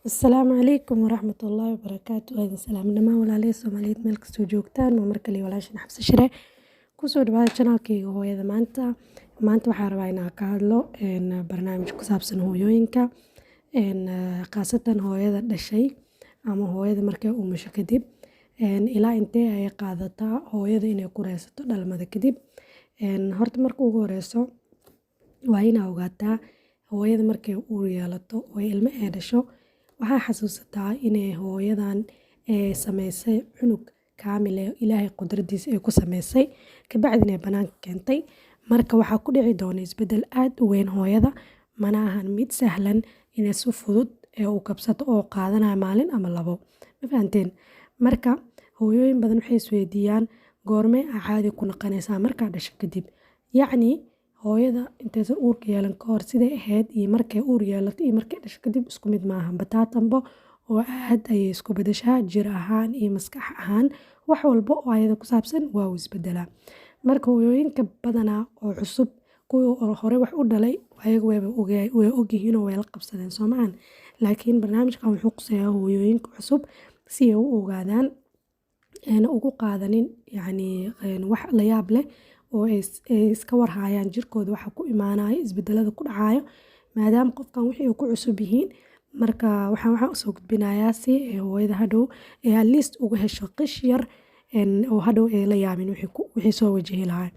Asalaamu calaykum waraxmatullaahi wabarakaatu. Waa salaam dhamaan walaalihii Soomaaliyeed meel kastoo joogtaan. Waa mar kale walaashin Xabsi Shire kusoo dhawaada channelkayga hooyada maanta waxaan rabaa inaan ka hadlo barnaamij ku saabsan hooyooyinka khaasatan hooyada dhashay ama hooyada markay umusho kadib ilaa intee ay qaadataa hooyada inay ku reysato dhalmada kadib. Horta marka ugu horeyso waa inaa ogaataa hooyada markay uur yeelato oo ilmo ay dhasho waxaa xasuusataa inay hooyadan sameysay cunug kaamil ah ilaahay qudradiisa ay ku sameysay kabacdina ay banaanka keentay. Marka waxaa ku dhici doona isbedel aad u weyn hooyada, mana ahan mid sahlan inay si fudud u kabsato oo qaadanayo maalin ama labo. Ma fahanteen? Marka hooyooyin badan waxay isweydiiyaan goormee caadi ku noqonaysaa markaa dhasho kadib. Yacni hooyada intaysan uurka yeelan ka hor siday ahayd iyo markay uur yeelato iyo markay dhasho kadib isku mid maahan bataatanbo oo aad ayay isku bedeshaa jir ahaan iyo maskax ahaan wax walba oo ayada ku saabsan waa uu isbedelaa. Marka hooyooyinka badanaa oo cusub kuwii hore wax u dhalay ayaga way ogyihiin oo way la qabsadeen Soomaalian. Laakiin barnaamijkan wuxuu quseeyaa hooyooyinka cusub si ay u ogaadaan ugu qaadanin wax la yaab leh oo ay iska warhayaan jirkooda waxa ku imaanaya isbedelada ku dhacayo maadaama qofkan wixii ku cusub yihiin. Marka waxaan usoo gudbinayaa si hooyada hadhow at least uga hesho qish yar oo hadhow ay la yaabin wixii soo wajihi lahaa.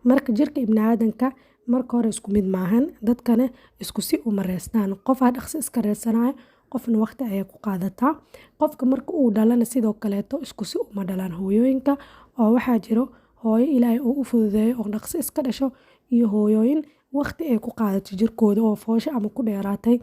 Marka jirka ibnaadanka marka hore isku mid maahan dadkana isku si uma reystaan. Qof dhaqso iska reysanayo qofna waqti ayay ku qaadataa. Qofka marka uu dhalana sidoo kaleeto isku si uma dhalaan hooyooyinka oo waxaa jiro hooyo ilaahay uu u fududeeyo oo dhaqso iska dhasho iyo hooyooyin waqti ay ku qaadato jirkooda oo foosho ama ku dheeraatay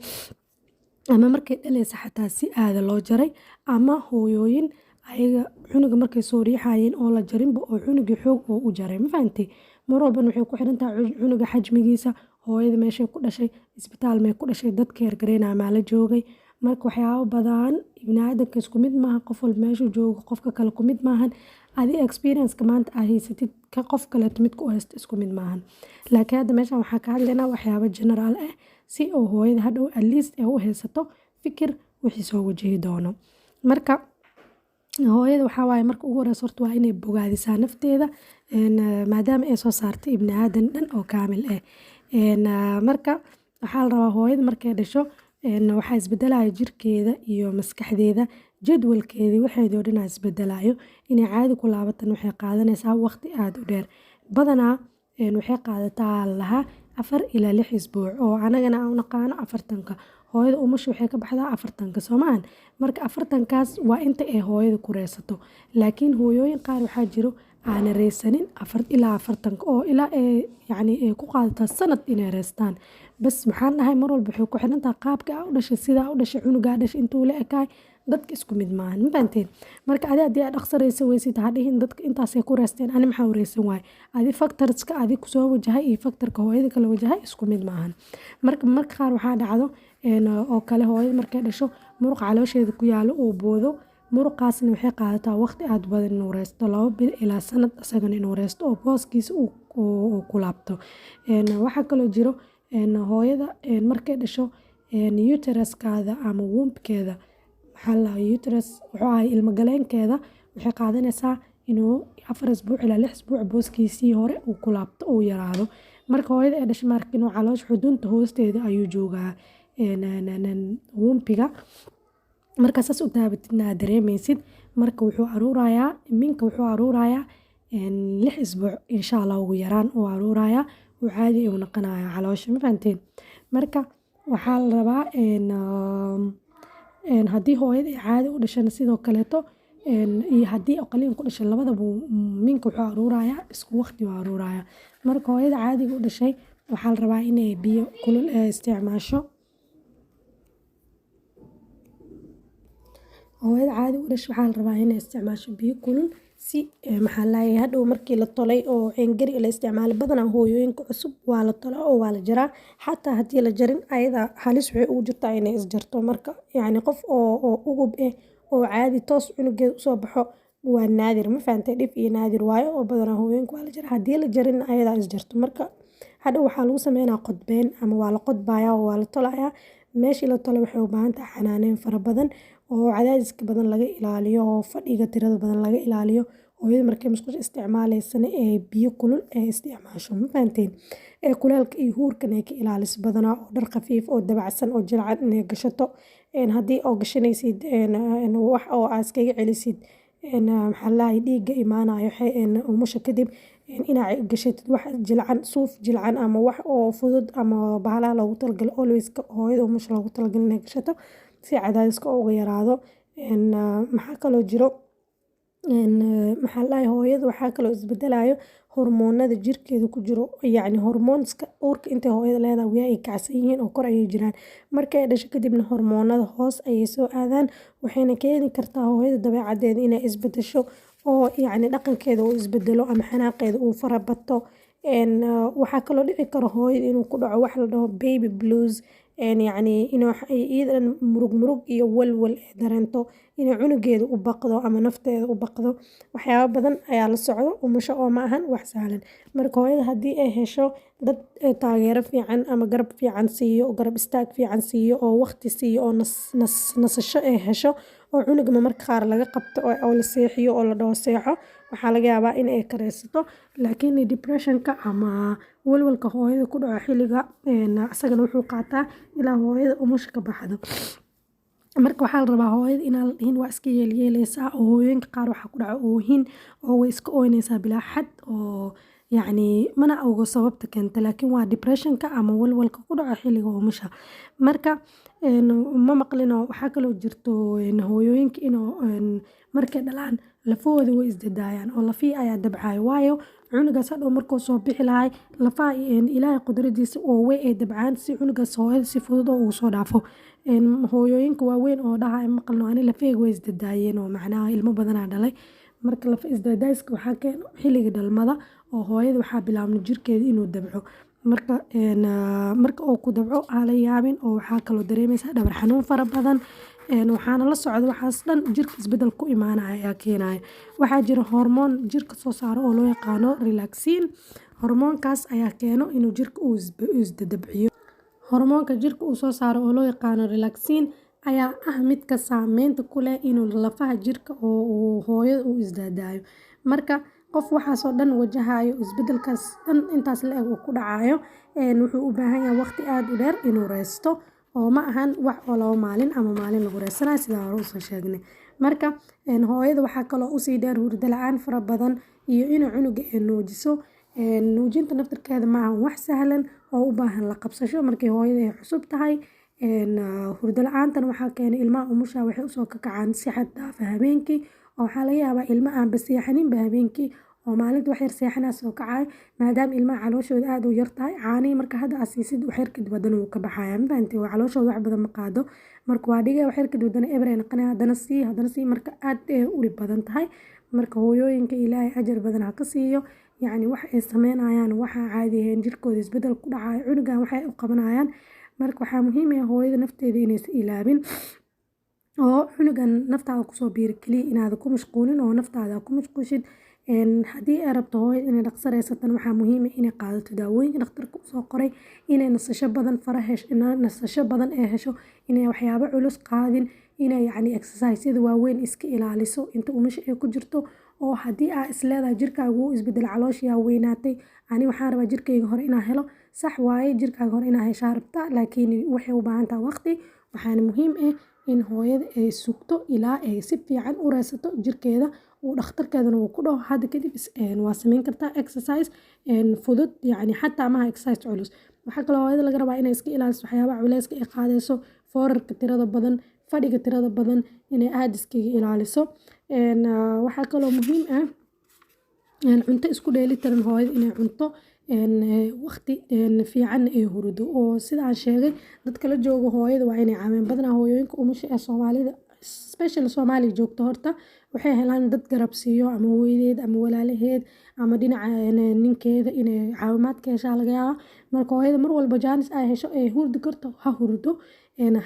ama markay dhalaysa xataa si aada loo jaray ama hooyooyin ayaga cunuga markay soo riixayeen oo la jarinba oo cunugii xoog oo u jaray. Ma fahantay? Mar walbana waxay ku xiran tahay cunuga xajmigiisa, hooyada meeshay ku dhashay, isbitaal may ku dhashay, dadka yargareynaa maa la joogay. Marka waxyaabo badan ibnaadanka isku mid maahan, qof walba meeshuu joogo qofka kale ku mid maahan. Adiga experience-ka maanta aad haysatid ka qof kaleeto mid ku haysto isku mid maahan. Laakiin hadda meeshan waxaan ka hadlaynaa waxyaabo general ah si oo hooyada hadhow at least ay u haysato fikir wixii soo wajihi doono. Marka hooyada waxaa waaye marka ugu horeyso horta waa inay bogaadisaa nafteeda maadaama ay soo saartay ibnaadan dhan oo kaamil ah. Marka waxaa la rabaa hooyada markay dhasho waxaa isbedelaya jirkeeda iyo maskaxdeeda jadwalkeedii waxeedoo dhan isbedelayo inay caadi ku laabatan waxay qaadanaysaa waqti aad u dheer badanaa waxay qaadataa lahaa 4 ilaa 6 isbuuc oo anagana aan u naqaano 40ka. Hooyada umusha waxay ka baxdaa 40ka Soomaan. Marka 40kaas waa inta ay hooyada ku reysato. Laakiin hooyooyin qaar waxaa jiro aan reysanin 4 ilaa 40 oo ilaa ay ku qaadataa sanad inay reystaan. Bas maxaan dhahay mar walba waxay ku xiran tahay qaabka u dhashay sida u dhashay cunuga dhashay intuu la ekaay dadka isku mid maahan. Ma fahanteen? Marka hadii aad dhaqso reysa weysid ha dhihin dadka intaas ay ku reysteen ani maxaa u reysan waay. Factorska ku soo wajahay iyo factorka hooyada kala wajahay isku mid maahan. Marka qaar waxaa dhacdo oo kale hooyada markay dhasho muruq caloosheeda ku yaalo uu boodo muruqaasna waxay qaadataa waqti aad badan inuu reysto 2 bil ilaa sanad asagana inuu reysto oo booskiisa uu ku laabto. Waxaa kaloo jiro hooyada markay dhasho uterus-kaada ama womb-keeda maxaa la uterus wuxuu ahay ilmo galeenkeeda waxay qaadanaysaa inuu 4 isbuuc ilaa 6 isbuuc booskiisii hore uu ku laabto oo yaraado. Marka hooyada ay dhashay markii inuu caloosha xudunta hoosteeda ayuu joogaa womb-ga. Marka saas u taabatidna aad dareemaysid marka wuxuu aruurayaa minka wuxuu aruurayaa 6 isbuuc insha Allah ugu yaraan uu aruurayaa uu caadi u noqonayaa caloosha. Ma fahanteen? Marka waxaa la rabaa haddii hooyada ay caadi u dhashana sidoo kaleeto iyo haddii qaliin ku dhashay labadaba minka wuxuu aruurayaa isku waqti uu aruurayaa. Marka hooyada caadiga u dhashay waxaa la rabaa inay biyo kulul isticmaasho. Hooyada caadi u dhashay waxaa la rabaa inay isticmaasho biyo kulul si maxaa la hadhow markii la tolay oo gari la isticmaalo badanaa hooyooyinka cusub waa la tolaa oo waa la jaraa xataa haddii la jarin ayada halis waxay ugu jirtaa inay isjarto. Marka qof oo ugub oo caadi toos cunugeeda u soo baxo waa naadir. Ma fahantay? Dhif iyo naadir waayo oo badanaa hooyooyinka waa la jaraa haddii la jarin ayada isjarto. Marka hadhow waxaa lagu sameynaa qodbeen ama waa la qodbayaa oo waa la tolayaa meeshii la tolo waxay u baahan tahay xanaaneyn fara badan oo cadaadiska badan laga ilaaliyo oo fadhiga tirada badan laga ilaaliyo. Hooyada markay musqusha isticmaalaysana ee biyo kulul ee isticmaasho ma fahanteen kuleelka iyo huurkan ay ka ilaaliso badanaa oo dhar khafiif oo dabacsan oo jilcan inay gashato haddii oo gashanaysid wax oo aad iskaga celisid maxaa la dhahay dhiigga imaanayo umusha kadib inaad gashatid wax jilcan suuf jilcan ama wax oo fudud ama bahalaha loogu talagalay always hooyada umusha loogu talagalay inay gashato si cadaadiska uga yaraado. Maxaa kaloo jiro maxaa la dhahay hooyada waxaa kaloo isbedelayo hormoonada jirkeeda ku jiro yacni hormoonska uurka intay hooyada leedahay way ay kacsan yihiin oo kor ayay jiraan markay dhasho kadibna hormoonada hoos ayay soo aadaan waxayna keeni kartaa hooyada dabeecaddeeda inay isbedesho oo yacni dhaqankeeda uu isbedelo ama xanaaqeeda uu farabato. Waxaa kaloo dhici karo hooyada inuu ku dhaco wax la dhaho baby blues yacni inuu iyada murug iyo walwal ay dareento inay cunugeeda u baqdo ama nafteeda u baqdo waxyaabo badan ayaa la socdo umusha oo ma ahan wax sahlan. Marka hooyada haddii ay hesho dad taageero fiican ama garab fiican siiyo garab istaag fiican siiyo oo waqti siiyo oo nasasho ay hesho oo cunugna marka qaar laga qabto oo la seexiyo oo la dhaho seexo waxaa laga yaabaa in ay kareysato. Laakiin depressionka ama walwalka hooyada ku dhaco xilliga asagana wuxuu qaataa ilaa hooyada umusha ka baxdo. Marka waxaa la rabaa hooyada inaan la dhihin waa iska yeelyeelaysaa oo hooyooyinka qaar waxaa ku dhaco oohin oo way iska ooynaysaa bilaa xad oo yacni mana oga sababta keenta laakiin waa depressionka ama walwalka ku dhaco xilliga umusha. Marka ma maqlino waxaa kaloo jirto hooyooyinka inuu markay dhalaan lafahooda way isdadaayaan oo lafihi ayaa dabcayo waayo cunugaas hadhow markuu soo bixi lahay lafaha ilaahay qudradiisa oo way ay dabcaan si cunugaas hooyada si fudud oo ugu soo dhaafo. Hooyooyinka waaweyn oo dhahayo maqalno ani lafahayga way isdadaayeen oo macnaha ilmo badanaa dhalay marka lafa isdadaayska waxaa keeno xilliga dhalmada oo hooyada waxaa bilaabmay jirkeeda inuu dabco marka uu ku dabco ha la yaabin oo waxaa kaloo dareemaysaa dhabar xanuun fara badan waxaana la socda waxaas dhan jirka isbedel ku imaanaya ayaa keenaya. Waxaa jira hormoon jirka soo saaro oo loo yaqaano relaxin hormoonkaas ayaa keeno inuu jirka uu isdadabciyo. Hormoonka jirka uu soo saaro oo loo yaqaano relaxin ayaa ah midka saameynta ku leh inuu lafaha jirka oo hooyada uu isdadaayo. Marka qof waxaas oo dhan wajahayo isbedelkaas dhan intaas la eg uu ku dhacayo wuxuu u baahan yahay waqti aad u dheer inuu reysto oo ma ahan wax oo labo maalin ama maalin lagu reysanayo sida hore usoo sheegnay. Marka hooyada waxaa kaloo usii dheer hurdo la'aan fara badan iyo inay cunuga ay nuujiso nuujinta naftirkeeda ma ahan wax sahlan oo u baahan la qabsasho markii hooyada ay cusub tahay. Hurdo la'aantana waxaa keenay ilmaha umusha waxay usoo kakacaan si xad dhaaf ah habeenkii oo waxaa laga yaabaa ilma aan ba seexaninba habeenkii oo maalinta wax yar seexanaa soo kacayo maadaama ilmaha calooshooda aad u yar tahay caanihi marka hadda aad siisid wax yar kadib haddana wuu ka baxayaa ma fahantay oo calooshooda wax badan ma qaado marka waa dhigay wax yar kadib haddana eber ay noqonaya haddana sii marka aad ay u dhib badan tahay. Marka hooyooyinka ilaahay ajar badan ha ka siiyo yacni wax ay sameynayaan waxaa caadi ahayn jirkooda isbedel ku dhacayo cunugan waxay u qabanayaan marka waxaa muhiim ah hooyada nafteeda inaysan ilaabin oo cunugan naftaada kusoo biiri kaliya inaad ku mashquulin oo naftaada ku mashquushid. Haddii ay rabto hooyada inay dhaqso reysatana waxaa muhiim ah inay qaadato daawooyinka dhakhtarka usoo qoray inay nasasho badan ay hesho inay waxyaabo culus qaadin inay yacni exercise-yada waaweyn iska ilaaliso inta umusha ay ku jirto oo haddii aa isleedahay jirkaaga wuu isbedel calooshiyaa weynaatay ani waxaan rabaa jirkayga hore inaan helo sax waaye jirkaaga hore inaa heshaa rabtaa laakiin waxay u baahan tahay waqti waxaana muhiim ah in hooyada ay sugto ilaa ay si fiican u reysato jirkeeda uu dhakhtarkeedana uu ku dhaho hadda kadib waa sameyn kartaa exercise fudud yacni xataa maaha exercise culus. Waxaa kaloo hooyada laga rabaa inay iska ilaaliso waxyaabaha culeyska ay qaadayso foorarka tirada badan fadhiga tirada badan inay aad iskaga ilaaliso. Waxaa kaloo muhiim ah cunto isku dheelitiran hooyada inay cunto waqti fiican ay hurdo oo sida aan sheegay dadka la joogo hooyada waa inay caawiyaan badanaa hooyooyinka umusha ee Soomaalida especially Soomaaliya joogto horta waxay helaan dad garab siiyo ama hooyadeed ama walaalaheed ama dhinaca ninkeeda inay caawimaad ka heshaa laga yaabaa marka hooyada mar walba jaanis ay hesho ee hurdi karto ha hurdo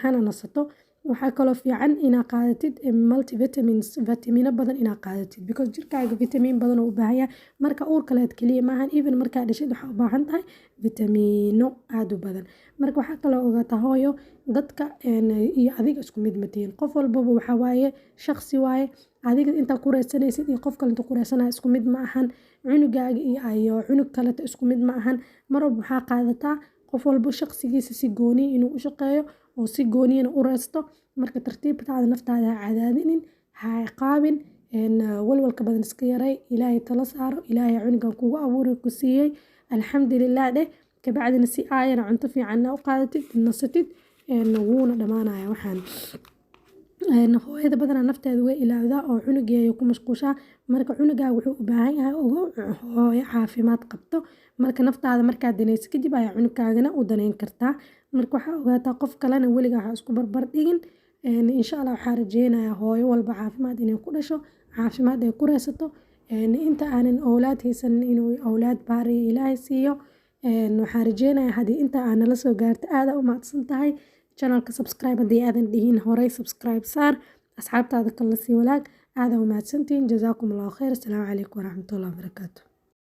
hana nasato waxaa kaloo fiican inaad qaadatid multivitamins vitamino badan inaad qaadatid because jirkaaga vitamin badan oo u baahan yahay marka uurka leed keliya maahan even markaa dhashid waxaa u baahan tahay vitamino aada u badan marka waxaa kaloo ogaataa hooyo dadka iyo adiga isku mid matihiin qof walbaba waxaa waaye shaqsi waaye adiga intaa ku reysanaysid iyo qof kale inta ku reysanaya isku mid ma ahan cunugaaga iyo cunug kaleta isku mid ma ahan mar walba waxaa qaadataa qof walba shaqsigiisa si gooniya inuu u shaqeeyo oo si gooniyana u reysto marka tartiibtaada naftaada ha cadaadinin ha ciqaabin walwalka badan iska yaray ilaahay tala saaro ilaahay cunugan kugu abuuray ku siiyey alxamdulilah dheh kabacdina si aayana cunto fiicanna u qaadatid nasatid wuuna dhamaanaya waxaan hooyada badanaa nafteeda way ilaawdaa oo cunugeeya ku mashquushaa marka cunugaaga wuxuu u baahan yahay hooyo caafimaad qabto marka naftaada markaad danaysa kadib ayaa cunugkaagana u daneyn kartaa marka waxaa ogaataa qof kalena weligaa ha isku barbar dhigin insha allah waxaa rajeynayaa hooyo walba caafimaad inay ku dhasho caafimaad ay ku reysato inta aanan owlaad haysanin inuu owlaad baariyo ilaahay siiyo waxaa rajeynayaa haddii inta aa nala soo gaarta aada u mahadsan tahay channelka subscribe haddii aadan dhihin horey subscribe saar asxaabtaada kala sii walaag aada u mahadsantihiin jazaakum allahu khayr asalaamu calaykum waraxmatullahi wabarakaatu